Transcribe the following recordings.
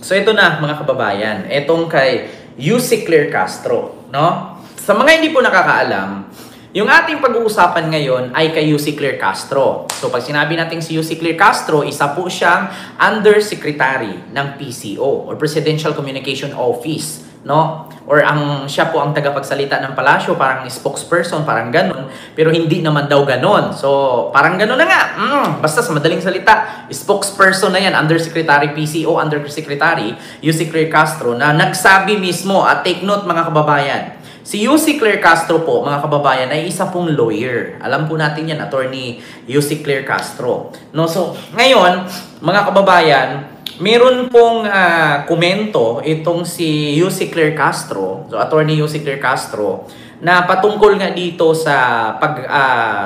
So ito na mga kababayan, etong kay UC Claire Castro, no? Sa mga hindi po nakakaalam, yung ating pag-uusapan ngayon ay kay UC Claire Castro. So pag sinabi natin si UC Claire Castro, isa po siyang Undersecretary ng PCO or Presidential Communication Office, no? Or siya po ang tagapagsalita ng palasyo, parang spokesperson, parang ganun. Pero hindi naman daw ganun. So, parang ganun na nga. Basta sa madaling salita, spokesperson na yan, Undersecretary PCO, Undersecretary UC Claire Castro, na nagsabi mismo, at take note mga kababayan, si UC Claire Castro po, mga kababayan, ay isa pong lawyer. Alam po natin yan, attorney UC Claire Castro. No, so, ngayon, mga kababayan, meron pong komento itong si UC Claire Castro, so attorney UC Claire Castro, na patungkol nga dito sa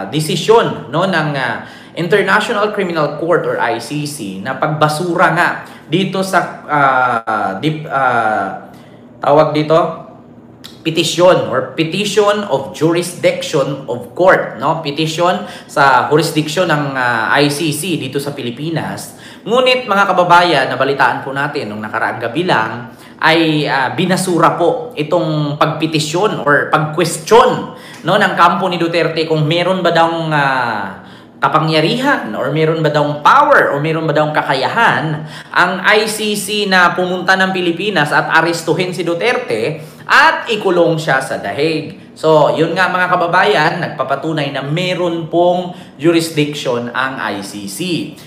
desisyon no, ng International Criminal Court or ICC na pagbasura nga dito sa tawag dito, petition or petition of jurisdiction of court, no? Petition sa jurisdiction ng ICC dito sa Pilipinas. Ngunit mga kababayan, nabalitaan po natin nung nakaraang gabi lang ay binasura po itong pagpetisyon or pag-question, no, ng kampo ni Duterte kung meron ba daw kapangyarihan or meron ba daw power o meron ba daw kakayahan ang ICC na pumunta ng Pilipinas at arestuhin si Duterte at ikulong siya sa dahig. So, yun nga mga kababayan, nagpapatunay na meron pong jurisdiction ang ICC.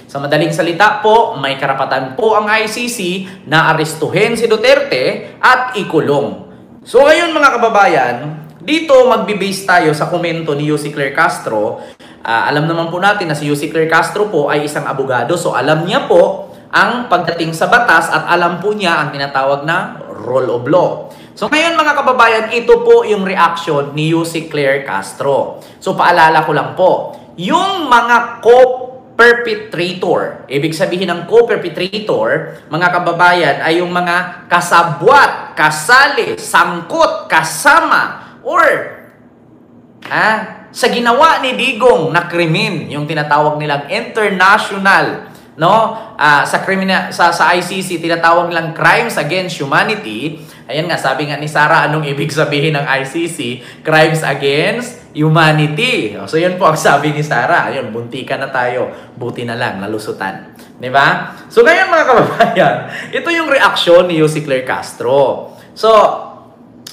Sa madaling salita po, may karapatan po ang ICC na arestuhin si Duterte at ikulong. So, ngayon mga kababayan, dito magbe-base tayo sa komento ni UC Claire Castro. Alam naman po natin na si UC Claire Castro po ay isang abogado. So, alam niya po ang pagdating sa batas at alam po niya ang tinatawag na rule of law. So ngayon mga kababayan, ito po yung reaction ni UC Claire Castro. So paalala ko lang po, yung mga co-perpetrator, ibig sabihin ng co-perpetrator, mga kababayan, ay yung mga kasabwat, kasali, sangkot, kasama, or sa ginawa ni Digong na krimen, yung tinatawag nilang international, no, sa ICC tinatawag nilang crimes against humanity. Ayan nga, sabi nga ni Sarah, anong ibig sabihin ng ICC? Crimes against humanity. So yun po ang sabi ni Sarah. Ayun, buntikan na tayo, buti na lang nalusutan, di ba? So ngayon mga kababayan, ito yung reaksyon ni UC Claire Castro. So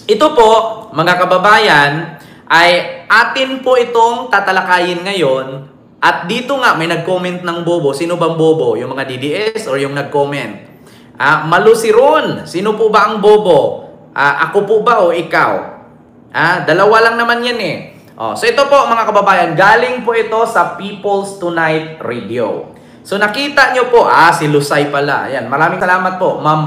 ito po mga kababayan ay atin po itong tatalakayin ngayon. At dito nga, may nag-comment ng bobo. Sino bang bobo? Yung mga DDS or yung nag-comment? Malusiron. Sino po ba ang bobo? Ako po ba o ikaw? Dalawa lang naman yan eh. So ito po mga kababayan, galing po ito sa People's Tonight Radio. So nakita nyo po, si Lusay pala. Ayan, maraming salamat po, Ma'am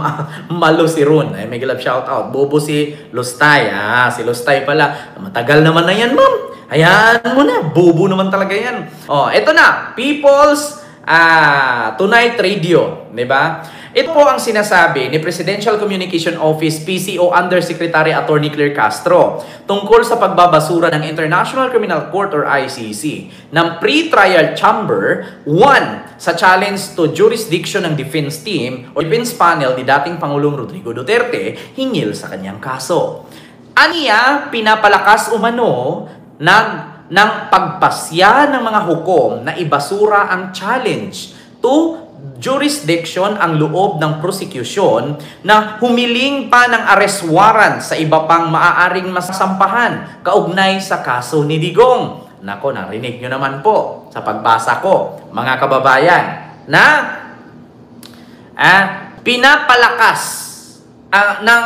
Malusiron. May glove shoutout. Bobo si Lustay. Si Lustay pala. Matagal naman na yan, ma'am. Ayan mo na, bobo naman talaga yan. Ito na, People's Tonight Radio, di ba? Ito po ang sinasabi ni Presidential Communication Office PCO Undersecretary Attorney Claire Castro tungkol sa pagbabasura ng International Criminal Court or ICC ng pre-trial chamber 1 sa challenge to jurisdiction ng defense team o defense panel ni dating Pangulong Rodrigo Duterte hingil sa kanyang kaso. Aniya, pinapalakas umano ng pagpasya ng mga hukom na ibasura ang challenge to jurisdiction ang loob ng prosecution na humiling pa ng arrest warrant sa iba pang maaaring masasampahan kaugnay sa kaso ni Digong. Nako, narinig nyo naman po sa pagbasa ko, mga kababayan, na pinapalakas ng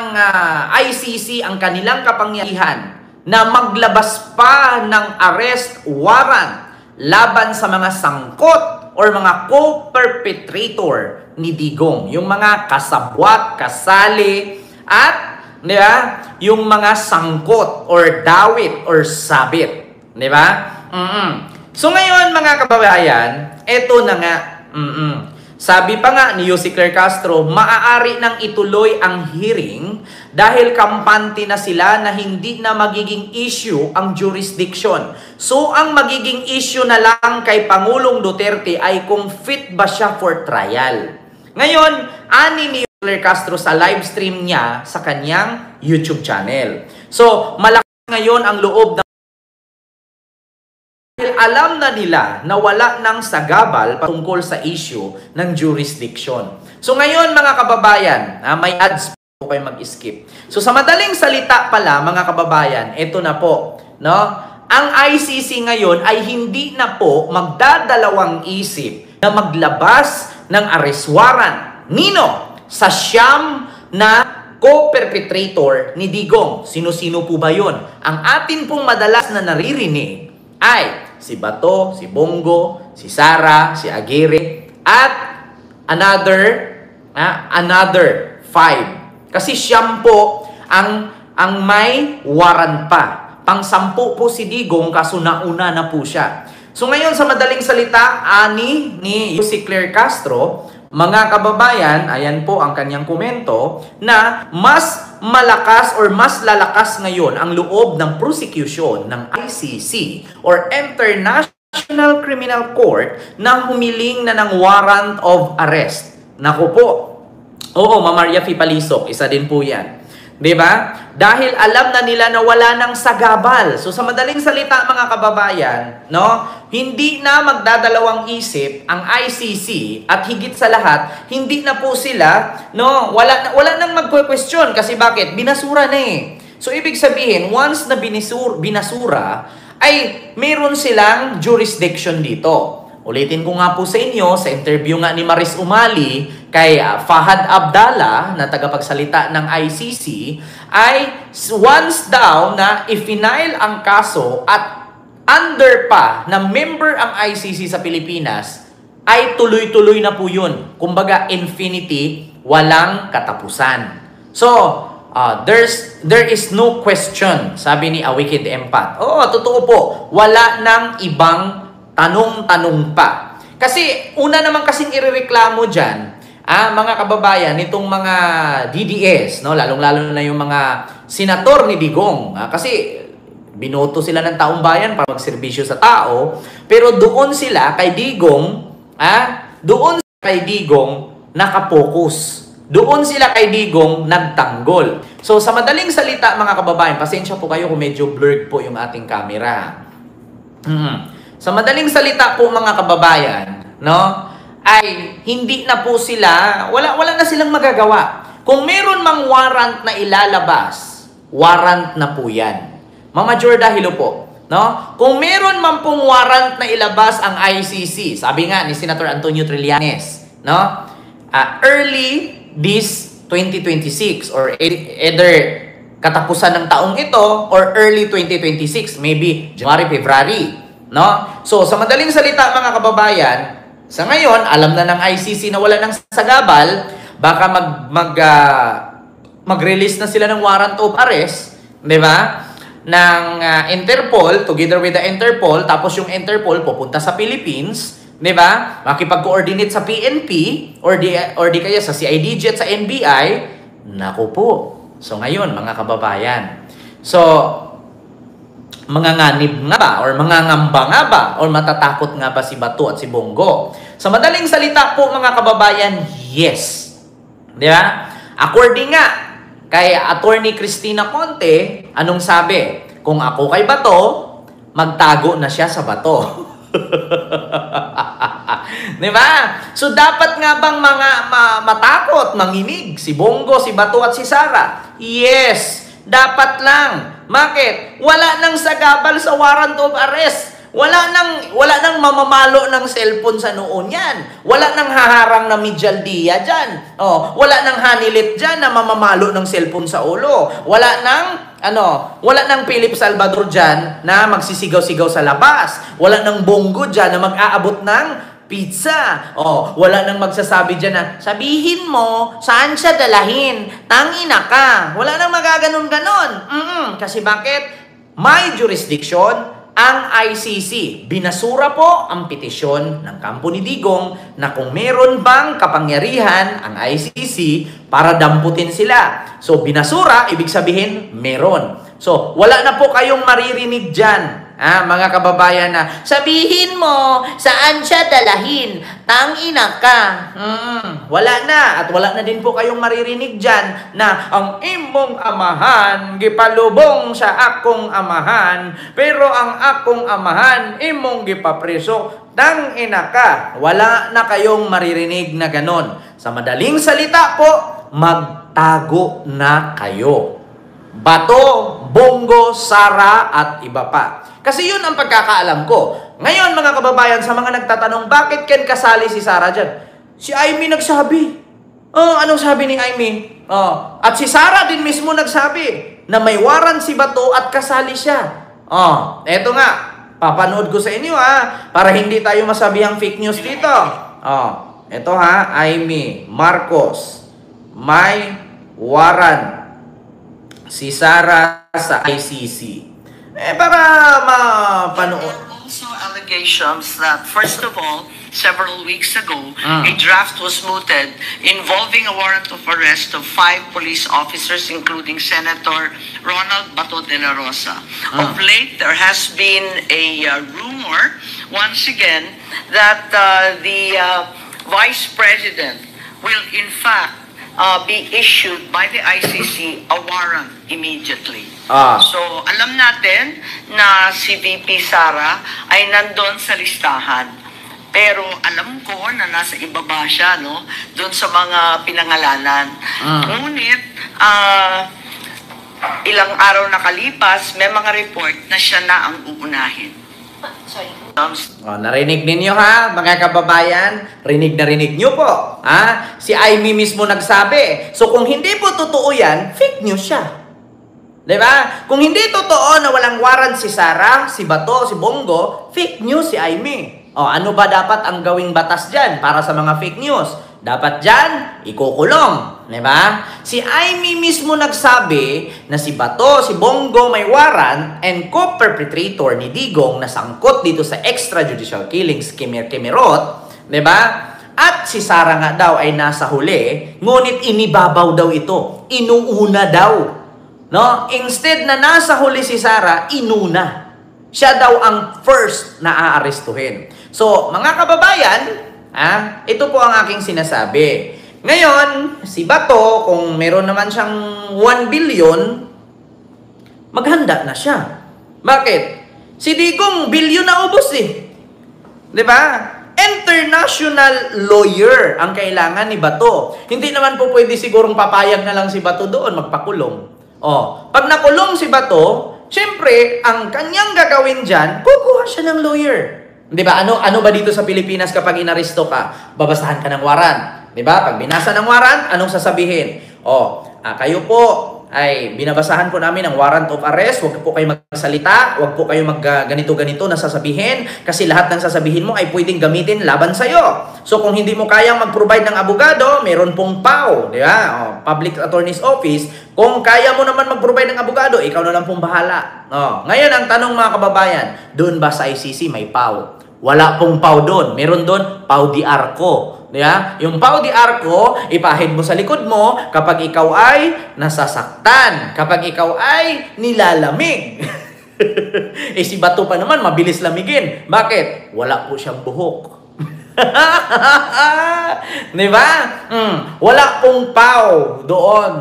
ICC ang kanilang kapangyarihan na maglabas pa ng arrest warrant laban sa mga sangkot or mga co-perpetrator ni Digong. Yung mga kasabwat, kasali, at yung mga sangkot or dawit or sabit. Di ba? So ngayon mga kababayan, eto na nga. Sabi pa nga ni UC Claire Castro, maaari nang ituloy ang hearing dahil kampante na sila na hindi na magiging issue ang jurisdiction. So, ang magiging issue na lang kay Pangulong Duterte ay kung fit ba siya for trial. Ngayon, ani ni Claire Castro sa live stream niya sa kanyang YouTube channel. So, malaki ngayon ang loob ng dahil alam na nila na wala ng sagabal patungkol sa issue ng jurisdiction. So ngayon mga kababayan, may ads po kayo mag-skip. So sa madaling salita pala mga kababayan, ito na po, no? Ang ICC ngayon ay hindi na po magdadalawang isip na maglabas ng arrest warrant. Nino? Sa siyam na co-perpetrator ni Digong. Sino-sino po ba yun? Ang atin pong madalas na naririnig ay si Bato, si Bongo, si Sara, si Aguirre, at another 5. Kasi siyam po ang may warrant pa. Pang-sampu po si Digong, kaso nauna na po siya. So ngayon sa madaling salita, ani ni si Claire Castro, mga kababayan, ayan po ang kanyang komento, na mas malakas or mas lalakas ngayon ang loob ng prosecution ng ICC or International Criminal Court na humiling na ng warrant of arrest. Naku po. Oo, Maria Fipalisok, isa din po yan. Diba? Dahil alam na nila na wala ng sagabal. So sa madaling salita mga kababayan, no, hindi na magdadalawang isip ang ICC at higit sa lahat, hindi na po sila, no, wala nang magque-question kasi bakit? Binasura na eh. So ibig sabihin, once na binasura, ay meron silang jurisdiction dito. Ulitin ko nga po sa inyo, sa interview nga ni Maris Umali kay Fahad Abdallah na tagapagsalita ng ICC, ay once daw na i-file ang kaso at under pa na member ang ICC sa Pilipinas, ay tuloy-tuloy na po yun. Kumbaga, infinity, walang katapusan. So, there is no question, sabi ni A Wicked Empath. Oo, totoo po, wala nang ibang tanong-tanong pa. Kasi, una naman kasing irereklamo dyan, mga kababayan, itong mga DDS, no? Lalong-lalo na yung mga senator ni Digong. Kasi, binoto sila ng taong bayan para magserbisyo sa tao, pero doon sila kay Digong, nakapokus. Doon sila kay Digong nagtanggol. So, sa madaling salita, mga kababayan, pasensya po kayo kung medyo blurred po yung ating camera. Sa madaling salita po mga kababayan, no, ay hindi na po sila, wala na silang magagawa. Kung meron mang warrant na ilalabas, warrant na po yan. Mama Jorda, hello po. No? Kung meron man pong warrant na ilabas ang ICC, sabi nga ni Senator Antonio Trillanes, no, early this 2026 or either katapusan ng taong ito or early 2026, maybe January, February. No? So, sa madaling salita mga kababayan, sa ngayon, alam na ng ICC na wala ng sagabal, baka mag-release na sila ng warrant of arrest, di ba? Ng Interpol, together with the Interpol, tapos yung Interpol pupunta sa Philippines, di ba? Makipag-coordinate sa PNP or di kaya sa CIDG at sa NBI, naku po. So, ngayon, mga kababayan. So, manganganib nga ba or mangangamba nga ba or matatakot nga ba si Bato at si Bongo? Sa madaling salita po mga kababayan, yes. Di ba? According nga kay Attorney Cristina Conte, anong sabi? Kung ako kay Bato, magtago na siya sa bato. Di ba? So dapat nga bang matakot, manginig si Bongo, si Bato at si Sara? Yes, dapat lang. Bakit? Wala nang sagabal sa warrant of arrest. Wala nang mamamalo ng cellphone sa noon yan. Wala nang haharang na Mijaldía dyan. Oh, wala nang hanilit dyan na mamamalo ng cellphone sa ulo. Wala nang Philip Salvador dyan na magsisigaw-sigaw sa labas. Wala nang Bongo dyan na mag-aabot ng pizza. Oh, wala nang magsasabi dyan na, sabihin mo, saan siya dalahin? Tangina ka. Wala nang magaganon-ganon. Kasi bakit? May jurisdiction ang ICC. Binasura po ang petisyon ng kampo ni Digong na kung meron bang kapangyarihan ang ICC para damputin sila. So, binasura, ibig sabihin, meron. So, wala na po kayong maririnig dyan mga kababayan na sabihin mo saan siya dalahin. Tangina ka. Wala na. At wala na din po kayong maririnig dyan na ang imong amahan, gipalubong sa akong amahan, pero ang akong amahan, imong gipapreso. Tangina ka. Wala na kayong maririnig na ganon. Sa madaling salita po, magtago na kayo. Bato, Bongo, Sara, at iba pa. Kasi yun ang pagkakaalam ko. Ngayon, mga kababayan, sa mga nagtatanong, bakit Ken kasali si Sara dyan? Si Aimee nagsabi. Anong sabi ni Aimee? At si Sara din mismo nagsabi na may warrant si Bato at kasali siya. Eto nga, papanood ko sa inyo para hindi tayo masabihang fake news dito. Eto Aimee Marcos, may warrant si Sara sa ICC. Para mapanood. There are also allegations that, first of all, several weeks ago, a draft was mooted involving a warrant of arrest of 5 police officers, including Senator Ronald Bato de la Rosa. Of late, there has been a rumor, once again, that the Vice President will, in fact, be issued by the ICC a warrant immediately. So, alam natin na si VP Sara ay nandun sa listahan. Pero alam ko na nasa ibaba siya, no? Doon sa mga pinangalanan. Ngunit, ilang araw nakalipas, may mga report na siya na ang uunahin. Sorry. Narinig ninyo mga kababayan? Rinig na rinig nyo po. Si Aimee mismo nagsabi. So kung hindi po totoo yan, fake news siya. Diba? Kung hindi totoo na walang warrant si Sara, si Bato, si Bongo, fake news si Aimee. Ano ba dapat ang gawing batas dyan para sa mga fake news? Dapat dyan, ikukulong. Diba? Si Aimee mismo nagsabi na si Bato, si Bongo may warrant and co-perpetrator ni Digong na sangkot dito sa extrajudicial killings Kimirot. Diba? At si Sara nga daw ay nasa huli, ngunit inibabaw daw ito. Inuuna daw. No? Instead na nasa huli si Sara, inuna. Siya daw ang first na aarestuhin. So, mga kababayan, ito po ang aking sinasabi. Ngayon, si Bato, kung meron naman siyang 1 billion, maghanda na siya. Bakit? Si Digong, billion na ubos Diba? International lawyer ang kailangan ni Bato. Hindi naman po pwede sigurong papayag na lang si Bato doon, magpakulong. Pag nakulong si Bato, syempre, ang kanyang gagawin dyan, kukuha siya ng lawyer. Diba? Ano ba dito sa Pilipinas kapag inaresto ka? Babasahan ka ng warrant. Diba? Pag binasa ng warrant, anong sasabihin? Kayo po ay binabasahan po namin ang warrant of arrest. Huwag po kayo magsalita. Huwag po kayo ganito-ganito na sasabihin. Kasi lahat ng sasabihin mo ay pwedeng gamitin laban sa'yo. So kung hindi mo kayang mag-provide ng abogado, meron pong PAO. Diba? Public Attorney's Office. Kung kaya mo naman mag-provide ng abogado, ikaw na lang pong bahala. Ngayon ang tanong mga kababayan, doon ba sa ICC may PAO? Wala pong PAO doon. Meron doon, PAO di Arco. Diba? Yung PAO di Arco, ipahid mo sa likod mo kapag ikaw ay nasasaktan. Kapag ikaw ay nilalamig. Si Bato pa naman, mabilis lamigin. Bakit? Wala po siyang buhok. Diba? Wala pong PAO doon.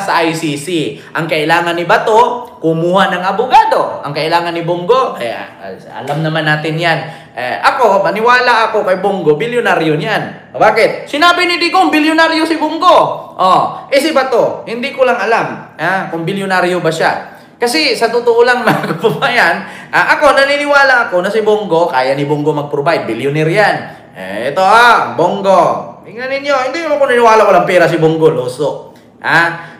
Sa ICC. Ang kailangan ni Bato, kumuha ng abogado. Ang kailangan ni Bongo, alam naman natin yan. Maniwala ako kay Bongo, bilyonaryo niyan. Bakit? Sinabi ni Digong, bilyonaryo si Bongo. Si Bato, hindi ko lang alam kung bilyonaryo ba siya. Kasi sa totoo lang mga kababayan, naniniwala ako na si Bongo, kaya ni Bongo mag-provide, billionaire yan. Ito Bongo. Tingnan ninyo, hindi mo ko naniniwala walang pera si Bongo, loso.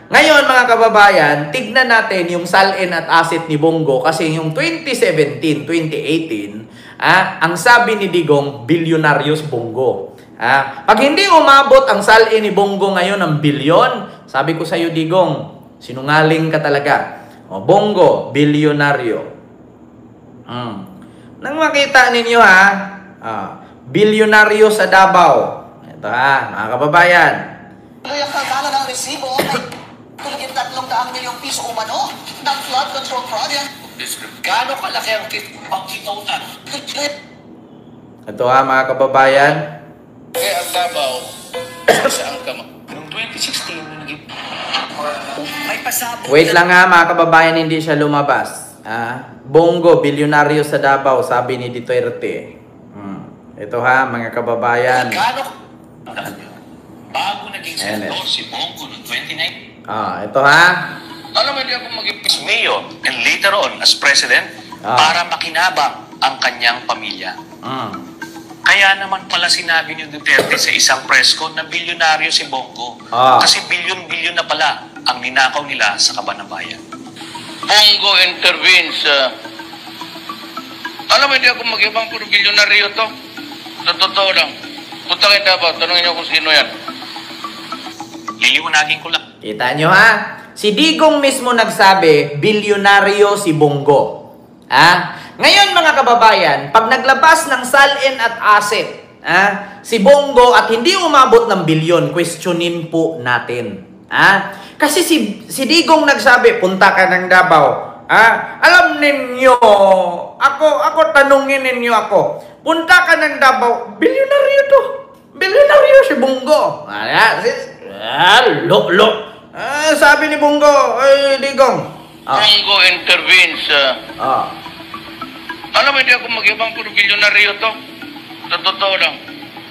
Ngayon mga kababayan, tignan natin yung salin at asset ni Bongo kasi yung 2017, 2018, ang sabi ni Digong, bilyonaryos Bongo. Pag hindi umabot ang salin ni Bongo ngayon ng bilyon, sabi ko sa iyo Digong, sinungaling ka talaga. Bongo, bilyonaryo. Nang makita ninyo bilyonaryo sa Davao. Ito mga kababayan. Ang kagala ng resibo ay tumigit 300 milyong piso umano ng flood control project Gaano kalaki ang total? Ito mga kababayan. Kaya ang Davao, saan ka Noong 2016, naging... May pasabog. Wait lang mga kababayan, hindi siya lumabas. Bongo, bilyonaryo sa Davao, sabi ni Duterte. Ito mga kababayan. Gaano? Bago naging senador si Bongo noong 2019. Ito Alam mo, hindi ako maging mayor and later on as president para makinabang ang kanyang pamilya. Kaya naman pala sinabi ni Duterte sa isang press con na bilyonaryo si Bongo. Kasi bilyon-bilyon na pala ang ninakaw nila sa Kabanbayan. Bongo intervenes. Alam mo, hindi ako mag-ibang puro bilyonaryo to. Sa totoo lang. Punta kayo Davao, tanongin niyo kung sino yan. Liliwanagin ko lang. Kita nyo Si Digong mismo nagsabi, bilyonaryo si Bongo. Ngayon mga kababayan, pag naglabas ng salin at asset, si Bongo at hindi umabot ng bilyon, questionin po natin. Kasi si Digong nagsabi, punta ka ng Davao. Alam ninyo, ako tanungin ninyo ako, punta ka ng Davao, bilyonaryo to. Bilyonaryo si Bongo. Sabi ni Bongo, ay Digong. Bongo intervenes. Alam mo, hindi ako mag-ibang puro bilyonaryo to. Sa totoo lang.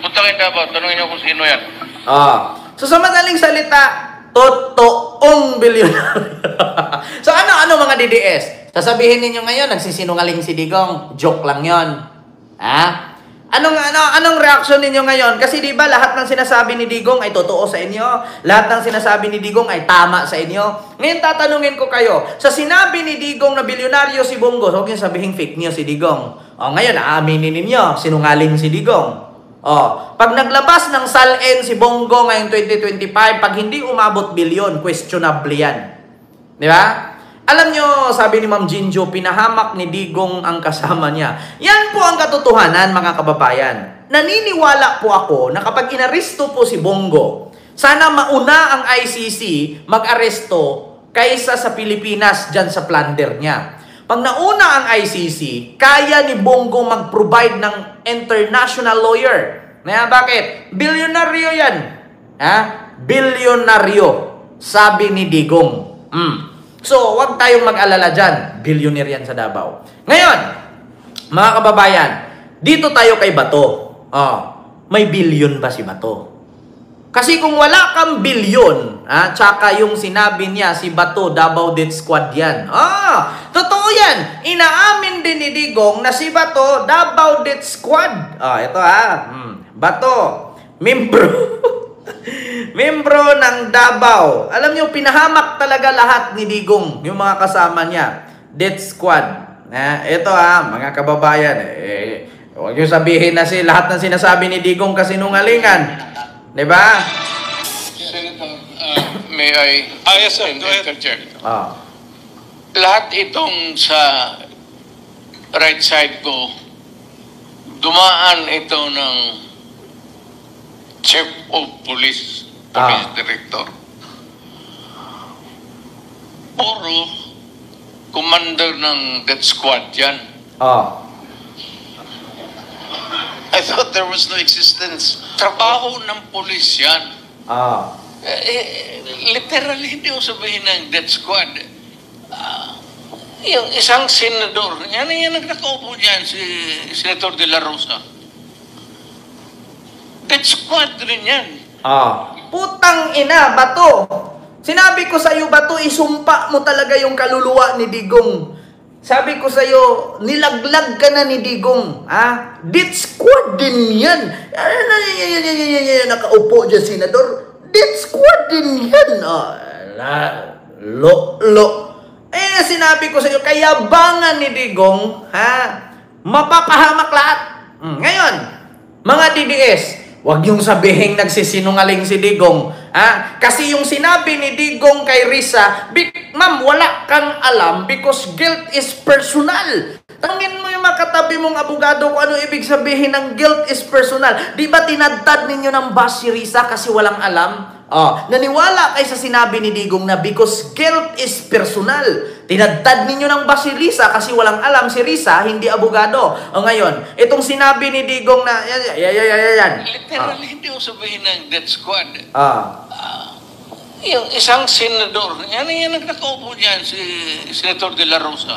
Punta kayo Davao, tanongin niyo kung sino yan. So sa madaling salita, totoong bilyonaryo. So ano mga DDS? Sasabihin ninyo ngayon, nagsisinungaling si Digong. Joke lang yon. Anong reaksyon ninyo ngayon? Kasi di ba lahat ng sinasabi ni Digong ay totoo sa inyo? Lahat ng sinasabi ni Digong ay tama sa inyo? Ngayon tatanungin ko kayo, sa sinabi ni Digong na bilyonaryo si Bongo, huwag niyo sabihin fake news si Digong. Ngayon aaminin ninyo, sinungaling si Digong. Pag naglabas ng salin si Bongo ngayong 2025, pag hindi umabot bilyon, questionable yan. Di ba? Alam nyo, sabi ni Ma'am Jinjo, pinahamak ni Digong ang kasama niya. Yan po ang katotohanan, mga kababayan. Naniniwala po ako na kapag inaresto po si Bongo, sana mauna ang ICC mag-aresto kaysa sa Pilipinas dyan sa plunder niya. Pag nauna ang ICC, kaya ni Bongo mag-provide ng international lawyer. Bakit? Bilyonaryo yan. Bilyonaryo, sabi ni Digong. So, wag tayong mag-alala dyan. Billionaire yan sa Davao. Ngayon, mga kababayan, dito tayo kay Bato. May billion ba si Bato? Kasi kung wala kang bilyon, tsaka yung sinabi niya, si Bato, Davao Death Squad yan. Totoo yan. Inaamin din ni Digong na si Bato, Davao Death Squad. Ito Bato, membro ng Davao. Alam nyo, pinahamak talaga lahat ni Digong, yung mga kasama niya. Death Squad. Ito mga kababayan. Huwag nyo sabihin na lahat ng sinasabi ni Digong kasinungalingan. Diba? Senator, may I... yes sir, go ahead. Chair. Lahat itong sa right side ko, dumaan ito ng Chief of Police, Police Director. Puro commander ng death squad yan. I thought there was no existence. Trabaho ng polis yan. Literally, hindi ko sabihin ng death squad. Yung isang senador, yan nagkakaupo dyan, si Senator De La Rosa. Death squad rin yan. Putang ina, Bato. Sinabi ko sa iyo, Bato, isumpa mo talaga yung kaluluwa ni Digong. Sabi ko sa iyo, nilaglag ka na ni Digong. Death squad din yan. Nakaupo dyan, senador. Death squad din yan. Sinabi ko sa iyo, kayabangan ni Digong, mapapahamak lahat. Ngayon, mga DDS, huwag yung sabihin nagsisinungaling si Digong. Kasi yung sinabi ni Digong kay Risa, ma'am, wala kang alam because guilt is personal. Tangin mo yung makatabi mong abogado kung ano ibig sabihin ng guilt is personal. Di ba tinadtad ninyo ng bus si Risa kasi walang alam? Naniwala kayo sa sinabi ni Digong na because guilt is personal. Tinadtad ninyo ng ba si Risa kasi walang alam si Risa, hindi abogado. O ngayon, itong sinabi ni Digong na, yan. Literally, hindi ko sabihin ng death squad. Yung isang senador, yan nagkakaupo niyan, si Senator De La Rosa.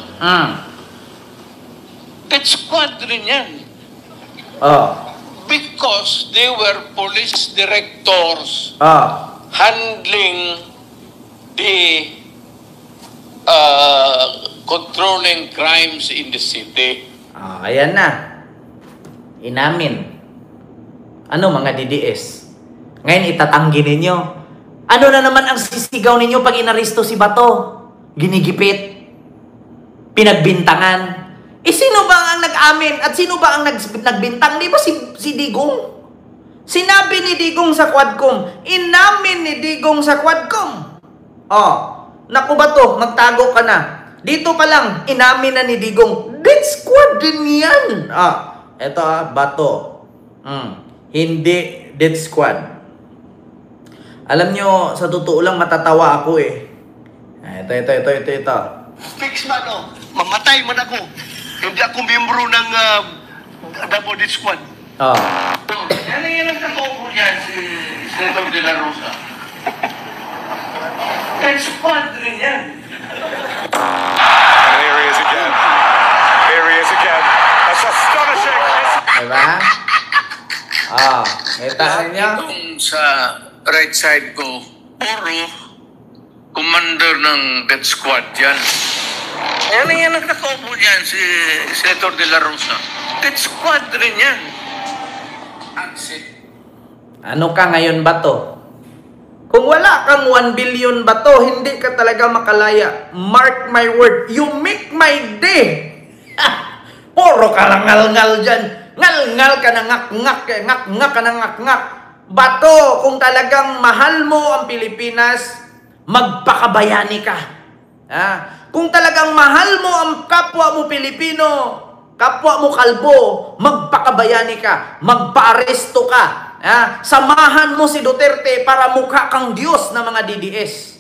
Death squad rin yan. Because they were police directors handling the controlling crimes in the city. Ayan na. Inamin. Ano mga DDS? Ngayon itatanggi ninyo. Ano na naman ang sisigaw ninyo pag inaristo si Bato? Ginigipit? Pinagbintangan? Sino ba ang nag-amin? At sino ba ang nagbintang? Di ba si Digong? Sinabi ni Digong sa Quadcom. Inamin ni Digong sa Quadcom. Naku Bato, magtago ka na. Dito pa lang, inamin na ni Digong. Death squad din yan. Eto Bato. Hindi death squad. Alam nyo, sa totoo lang matatawa ako eh. Ito. Fix man mamatay man ako. Hindi ako miyembro ng Double Death Squad. Yan nagkakaupo niyan, si Senator De La Rosa. Death Squad rin yan. And here he is again. That's astonishing. Diba? Kita niya. Itong sa right side ko, puro commander ng Death Squad yan. Yan nagkakaupo niyan, si Senator De La Rosa. Death Squad rin yan. Ano ka ngayon Bato? Kung wala kang 1 billion Bato, hindi ka talaga makalaya. Mark my word, you make my day. Puro ka lang ngal-ngal dyan. Ngal-ngal ka na ngak-ngak. Ngak-ngak ka na ngak-ngak. Bato, kung talagang mahal mo ang Pilipinas, magpakabayani ka. Kung talagang mahal mo ang kapwa mo Pilipino, kapwa mo kalbo, magpakabayani ka, magpaaresto ka. Samahan mo si Duterte para mukha kang Diyos na mga DDS.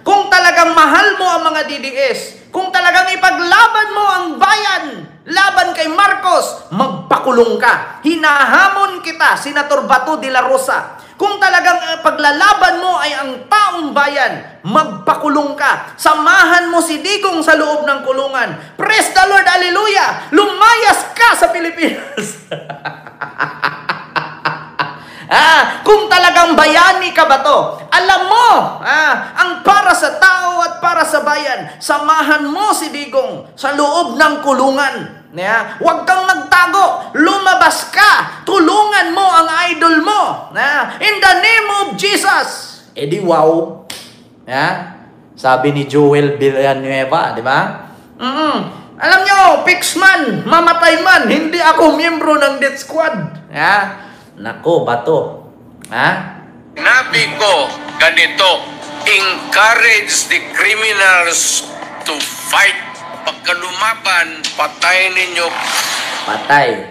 Kung talagang mahal mo ang mga DDS, kung talagang ipaglaban mo ang bayan, laban kay Marcos, magpakulong ka. Hinahamon kita, Senator Bato de la Rosa. Kung talagang paglalaban mo ay ang taong bayan, magpakulong ka. Samahan mo si Digong sa loob ng kulungan. Praise the Lord, hallelujah! Lumayas ka sa Pilipinas. Kung talagang bayani ka ba to, alam mo, ang para sa tao at para sa bayan, samahan mo si Digong sa loob ng kulungan. Huwag kang magtago, lumabas ka, tulungan mo ang idol mo. In the name of Jesus. Di wow. Sabi ni Joel Villanueva, di ba? Alam nyo, fix man, mamatay man, hindi ako miyembro ng Death Squad. Nako, Bato. Nabi ko, ganito, encourage the criminals to fight. Pagka lumaban, patay ninyo. Patay.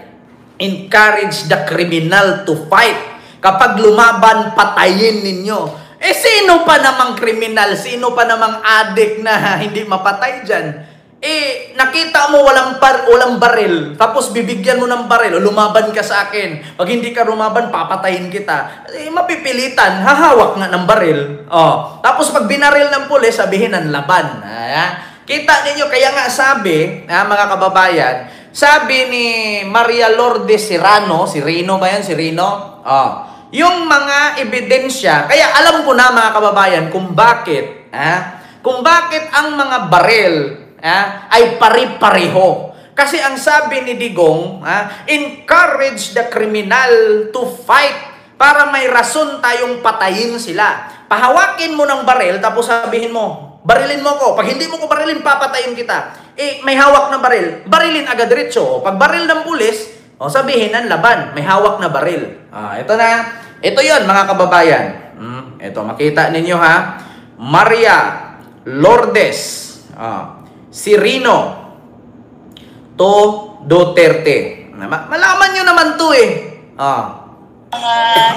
Encourage the criminal to fight. Kapag lumaban, patayin ninyo. Sino pa namang kriminal? Sino pa namang adik na hindi mapatay dyan? Nakita mo walang baril, tapos bibigyan mo ng baril, o lumaban ka sa akin. Pag hindi ka lumaban, papatayin kita. Mapipilitan, hahawak nga ng baril. Tapos pag binaril ng pulis, sabihin ng laban. Kita ninyo, kaya nga sabi, mga kababayan, sabi ni Maria Lourdes Serrano, si Rino ba yan? Si Rino? Yung mga ebidensya, kaya alam ko na mga kababayan kung bakit ang mga baril ay pari-pareho. Kasi ang sabi ni Digong, encourage the criminal to fight para may rason tayong patayin sila. Pahawakin mo ng baril, tapos sabihin mo, barilin mo ko. Pag hindi mo ko barilin, papatayin kita. May hawak na baril, barilin agad diretso. Pag baril ng pulis, sabihin ng laban, may hawak na baril. Ito na. Ito yon mga kababayan. Ito, makita ninyo Maria Lourdes Serrano to Duterte. Malaman nyo naman to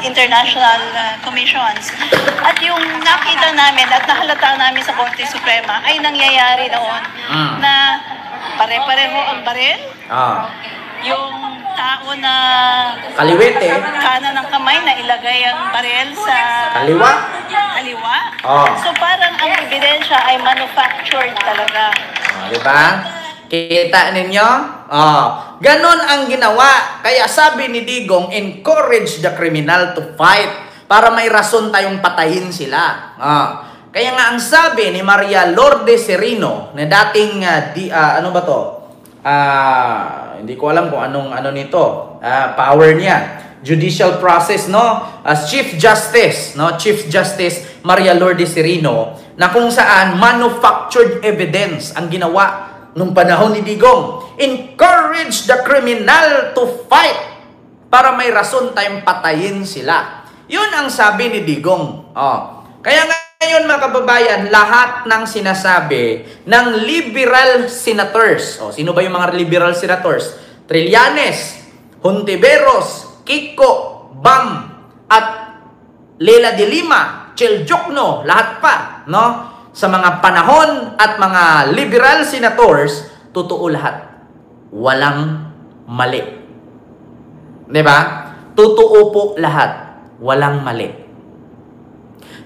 international commissions. At yung nakita namin at nahalata namin sa Korte Suprema ay nangyayari noon na pare-pareho ang baril. Yung tao na Kaliwete. kanan ng kamay na ilagay ang baril sa Kaliwa. kaliwa. Oh. So parang ang ebidensya ay manufactured talaga. Diba? Kita ninyo? Ganon ang ginawa. Kaya sabi ni Digong, encourage the criminal to fight para may rason tayong patayin sila. Kaya nga ang sabi ni Maria Lourdes Sereno na dating, ano ba to? Hindi ko alam kung ano nito. Power niya. Judicial process, no? As Chief Justice, no? Chief Justice Maria Lourdes Sereno, na kung saan manufactured evidence ang ginawa nung panahon ni Digong. Encourage the criminal to fight para may rason tayong patayin sila. Yun ang sabi ni Digong. Kaya ngayon mga kababayan, lahat ng sinasabi ng liberal senators. Sino ba yung mga liberal senators? Trillanes, Hontiveros, Kiko, Bam, at Leila de Lima, Chel Jokno, lahat pa, no? Sa mga panahon at mga liberal senators, totoo lahat. Walang mali. 'Di ba? Totoo po lahat. Walang mali.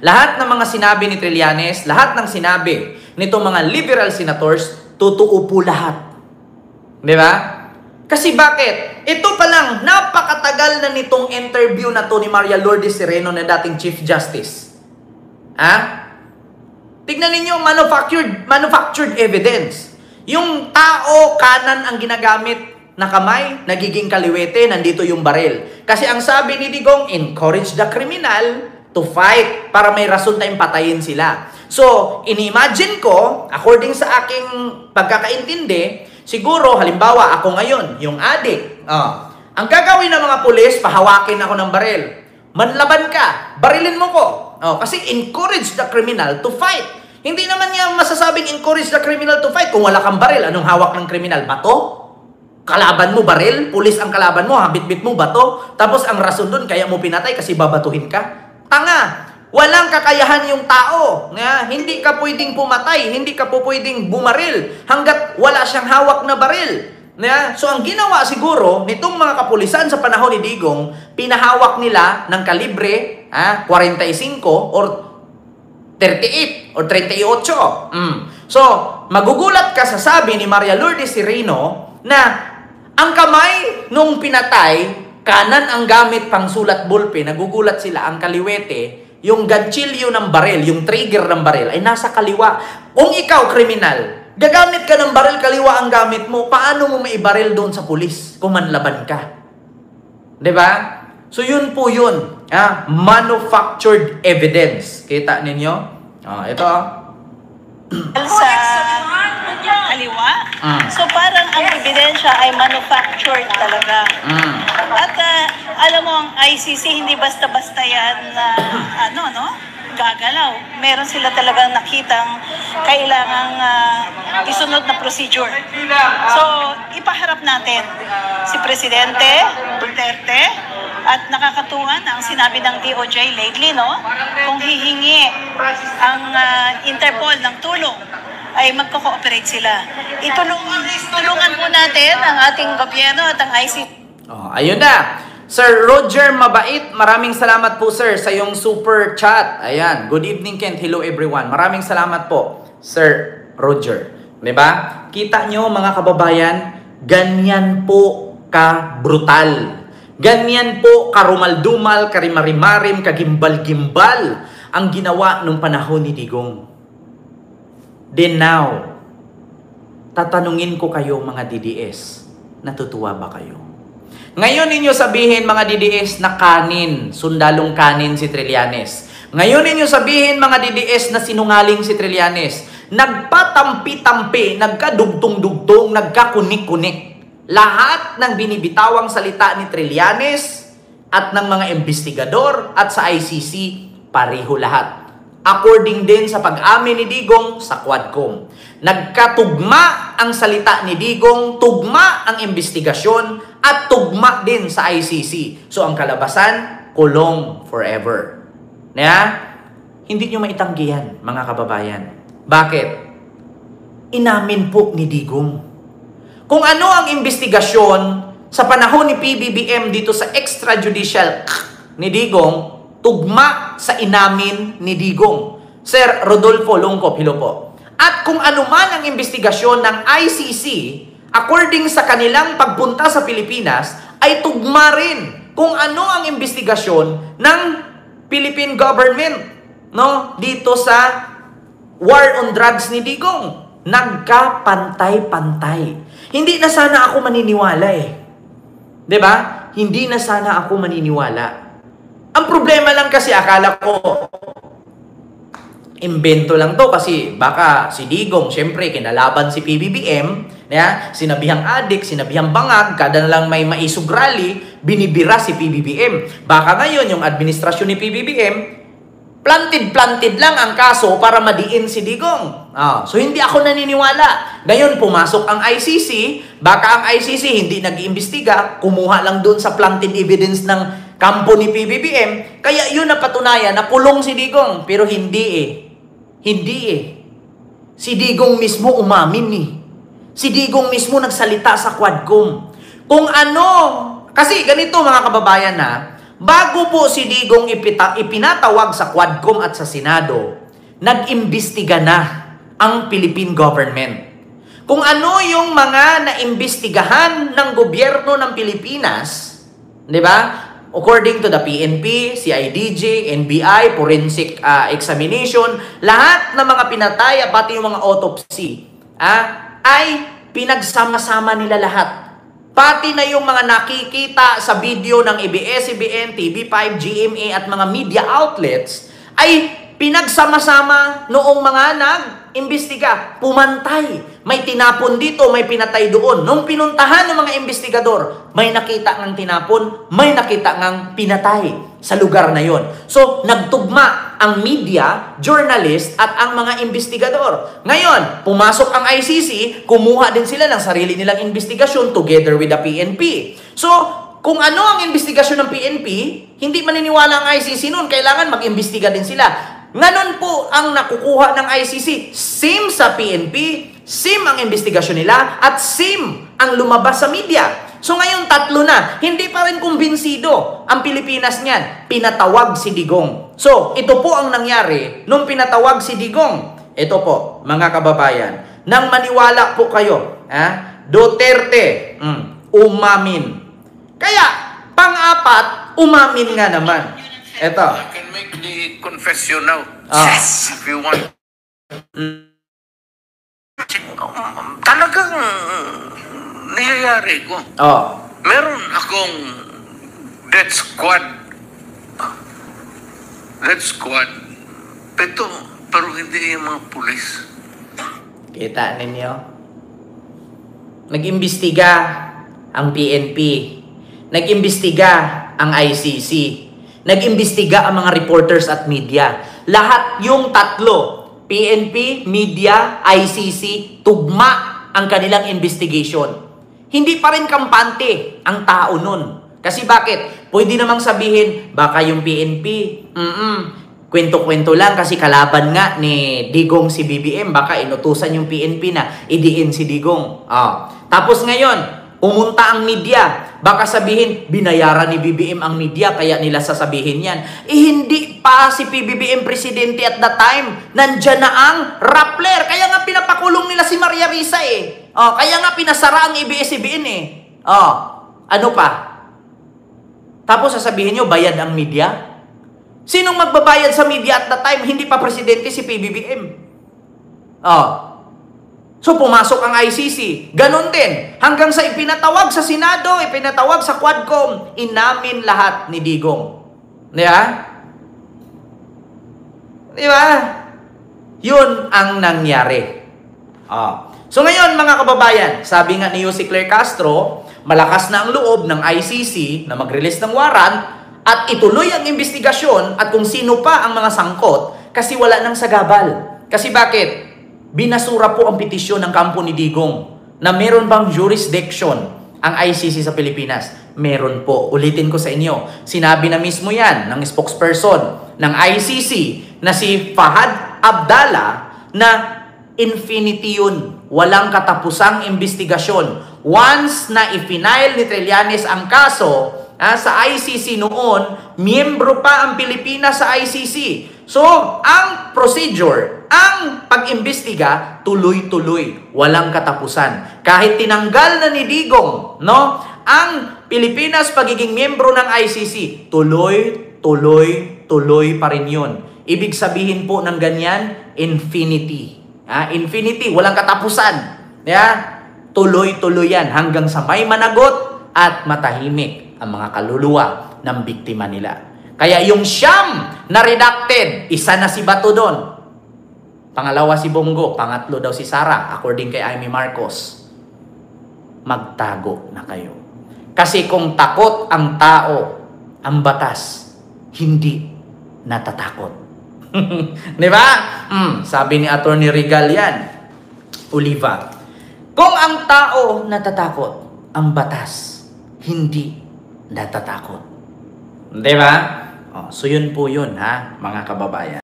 Lahat ng mga sinabi ni Trillanes, lahat ng sinabi nitong mga liberal senators, totoo po lahat. 'Di ba? Kasi bakit? Ito pa lang, napakatagal na nitong interview na to ni Maria Lourdes Sereno na dating Chief Justice. Tignan ninyo, manufactured evidence. Yung tao, kanan ang ginagamit na kamay, nagiging kaliwete, nandito yung baril. Kasi ang sabi ni Digong, encourage the criminal to fight para may rason tayong patayin sila. So, inimagine ko, according sa aking pagkakaintindi, siguro, halimbawa, ako ngayon, yung adik. Ang gagawin ng mga pulis, pahawakin ako ng baril. Manlaban ka, barilin mo ko. Kasi encourage the criminal to fight. Hindi naman niya masasabing encourage the criminal to fight kung wala kang baril. Anong hawak ng kriminal? Bato? Kalaban mo baril? Pulis ang kalaban mo, habit-bit mo bato? Tapos ang rason dun, kaya mo pinatay kasi babatuhin ka? Tanga! Walang kakayahan yung tao. Hindi ka pwedeng pumatay, hindi ka po pwedeng bumaril hanggat wala siyang hawak na baril. So ang ginawa siguro nitong mga kapulisan sa panahon ni Digong, pinahawak nila ng kalibre 45 or 38 or 38. So, magugulat ka sa sabi ni Maria Lourdes Sereno na ang kamay nung pinatay, kanan ang gamit pang sulat ballpen, nagugulat sila, ang kaliwete, yung ganchilyo ng baril, yung trigger ng baril, ay nasa kaliwa. Kung ikaw, kriminal, gagamit ka ng baril, kaliwa ang gamit mo, paano mo maibaril doon sa pulis kung manlaban ka? 'Di ba? So yun po yun. Manufactured evidence. Kita ninyo? Ito. Sa kaliwa. So parang ang ebidensya ay manufactured talaga. At alam mo, ang ICC hindi basta-basta yan gagalaw. Meron sila talagang nakitang kailangang isunod na procedure. So, ipaharap natin si Presidente Duterte at nakakatuwa na ang sinabi ng DOJ lately, no? Kung hihingi ang Interpol ng tulong, ay magko-cooperate sila. Tulungan po natin ang ating gobyerno at ang ICC. Ayun na. Sir Roger Mabait, maraming salamat po sir sa yung super chat. Ayan, good evening Kent, hello everyone. Maraming salamat po, Sir Roger. Diba? Kita nyo mga kababayan, ganyan po ka-brutal. Ganyan po karumal-dumal, karimarimarim, kagimbal-gimbal ang ginawa nung panahon ni Digong. Then now, tatanungin ko kayo mga DDS, natutuwa ba kayo? Ngayon ninyo sabihin mga DDS na kanin, sundalong kanin si Trillanes. Ngayon ninyo sabihin mga DDS na sinungaling si Trillanes. Nagpatampi-tampi, nagkadugtong-dugtong, nagkakunik-kunik. Lahat ng binibitawang salita ni Trillanes at ng mga investigador at sa ICC, pareho lahat. according din sa pag-amin ni Digong sa Quadcom. Nagkatugma ang salita ni Digong, tugma ang investigasyon, at tugma din sa ICC. So ang kalabasan, kulong forever. Hindi nyo maitanggi yan, mga kababayan. Bakit? Inamin po ni Digong. Kung ano ang investigasyon sa panahon ni PBBM dito sa extrajudicial ni Digong, tugma sa inamin ni Digong. Sir Rodolfo Lungkop, hello po. At kung ano man ang investigasyon ng ICC, according sa kanilang pagpunta sa Pilipinas, ay tugma rin kung ano ang investigasyon ng Philippine government, no, dito sa war on drugs ni Digong. Nagkapantay-pantay. Hindi na sana ako maniniwala eh. 'Di ba? Hindi na sana ako maniniwala. Ang problema lang kasi akala ko imbento lang to kasi baka si Digong, syempre, kinalaban si PBBM, sinabihang adik, sinabihang bangag, kada na lang may maisog rally, binibira si PBBM. Baka ngayon, yung administrasyon ni PBBM, planted lang ang kaso para madiin si Digong. So, hindi ako naniniwala. Ngayon, pumasok ang ICC, baka ang ICC hindi nag-iimbestiga, kumuha lang doon sa planted evidence ng kampo ni PBBM, kaya yun napatunayan na kulong si Digong. Pero hindi eh. Si Digong mismo umamin eh. Si Digong mismo nagsalita sa Quadcom. Kung ano, kasi ganito mga kababayan bago po si Digong ipinatawag sa Quadcom at sa Senado, nag-imbestiga na ang Philippine government. Kung ano yung mga naimbestigahan ng gobyerno ng Pilipinas, di ba? According to the PNP, CIDG, NBI, forensic examination, lahat ng mga pinatay, pati yung mga autopsy, ay pinagsama-sama nila lahat. Pati na yung mga nakikita sa video ng ABS-CBN, TV5, GMA at mga media outlets, ay pinagsama-sama noong mga nag-imbestiga. Pumantay. May tinapon dito, may pinatay doon. Nung pinuntahan ng mga investigador, may nakita ng tinapon, may nakita ng pinatay sa lugar na yon. So, nagtugma ang media, journalist, at ang mga investigador. Ngayon, pumasok ang ICC, kumuha din sila ng sarili nilang investigasyon together with the PNP. So, kung ano ang investigasyon ng PNP, hindi maniniwala ang ICC noon, kailangan mag-imbestiga din sila. Ngayon po ang nakukuha ng ICC, same sa PNP, same ang investigasyon nila, at same ang lumabas sa media. So ngayon tatlo na, hindi pa rin kumbinsido ang Pilipinas niyan. Pinatawag si Digong. So ito po ang nangyari nung pinatawag si Digong. Ito po, mga kababayan, nang maniwala po kayo, Duterte, umamin. Kaya, pang-apat, umamin nga naman. Ito. I can make the confession now. Yes. If you want. Talagang niyayari ko. Meron akong death squad. Pero hindi yung mga pulis. Kita ninyo? Nag-imbestiga ang PNP. Nag-imbestiga ang ICC. Nag-imbestiga ang mga reporters at media. Lahat yung tatlo, PNP, media, ICC, tugma ang kanilang investigation. Hindi pa rin kampante ang tao nun. Kasi bakit? Pwede namang sabihin, baka yung PNP, kwento-kwento lang kasi kalaban nga ni Digong si BBM, baka inutusan yung PNP na idiin si Digong. Tapos ngayon, pumunta ang media. Baka sabihin, binayaran ni BBM ang media, kaya nila sasabihin yan. Hindi pa si PBBM presidente at that time. Nandyan na ang Rappler. Kaya nga pinapakulong nila si Maria Risa eh. Kaya nga pinasara ang ABS-CBN eh. Ano pa? Tapos sasabihin nyo, bayad ang media? Sinong magbabayad sa media at that time? Hindi pa presidente si PBBM. So, pumasok ang ICC. Ganon din. Hanggang sa ipinatawag sa Senado, ipinatawag sa Quadcom, inamin lahat ni Digong. Diba? Yun ang nangyari. So, ngayon, mga kababayan, sabi nga ni Jose Claire Castro, malakas na ang loob ng ICC na mag-release ng warrant at ituloy ang investigasyon at kung sino pa ang mga sangkot. Kasi wala nang sagabal. Kasi bakit? Binasura po ang petisyon ng kampo ni Digong na meron bang jurisdiction ang ICC sa Pilipinas. Meron po. Ulitin ko sa inyo. Sinabi na mismo yan ng spokesperson ng ICC na si Fahad Abdallah na infinity yun. Walang katapusang investigasyon. Once na i-final ni Trillanes ang kaso sa ICC noon, miyembro pa ang Pilipinas sa ICC. So, ang procedure, ang pag-imbestiga, tuloy-tuloy, walang katapusan. Kahit tinanggal na ni Digong, no, ang Pilipinas pagiging miyembro ng ICC, tuloy pa rin yun. Ibig sabihin po ng ganyan, infinity. Infinity, walang katapusan. Tuloy-tuloy yan hanggang sa may managot at matahimik ang mga kaluluwa ng biktima nila. Kaya yung siyam na redacted, isa na si Bato doon. Pangalawa si Bongo, pangatlo daw si Sara, according kay Amy Marcos. Magtago na kayo. Kasi kung takot ang tao, ang batas, hindi natatakot. Di ba? Sabi ni Attorney Regal yan, Oliva. Kung ang tao natatakot, ang batas, hindi natatakot. Di ba? So yun po yun, ha, mga kababayan.